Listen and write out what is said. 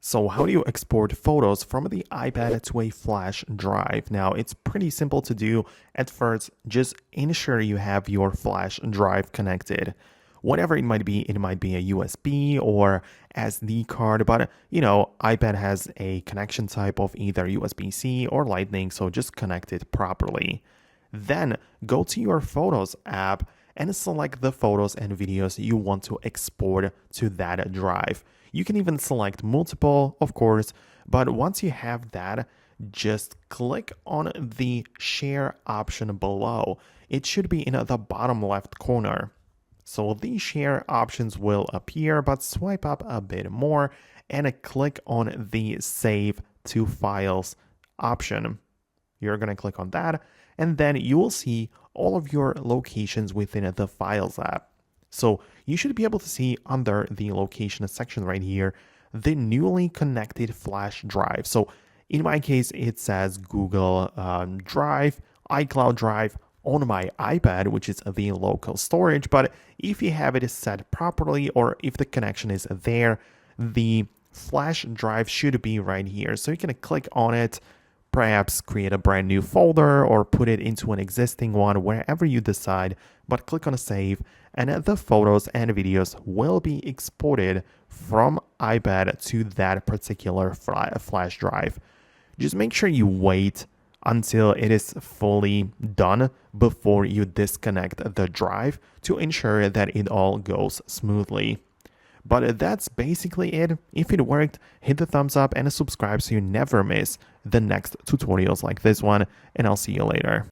So how do you export photos from the iPad to a flash drive? Now, it's pretty simple to do. At first, just ensure you have your flash drive connected. Whatever it might be a USB or SD card, but iPad has a connection type of either USB-C or Lightning, so just connect it properly. Then go to your Photos app and select the photos and videos you want to export to that drive. You can even select multiple, of course, but once you have that, just click on the share option below. It should be in the bottom left corner. So these share options will appear, but swipe up a bit more and click on the save to files option. You're going to click on that, and then you will see all of your locations within the Files app. So you should be able to see under the location section right here, the newly connected flash drive. So in my case, it says Google Drive, iCloud Drive on my iPad, which is the local storage. But if you have it set properly, or if the connection is there, the flash drive should be right here. So you can click on it, perhaps create a brand new folder or put it into an existing one, wherever you decide, but click on save, and the photos and videos will be exported from iPad to that particular flash drive. Just make sure you wait until it is fully done before you disconnect the drive to ensure that it all goes smoothly. But that's basically it. If it worked, hit the thumbs up and subscribe so you never miss the next tutorials like this one, and I'll see you later.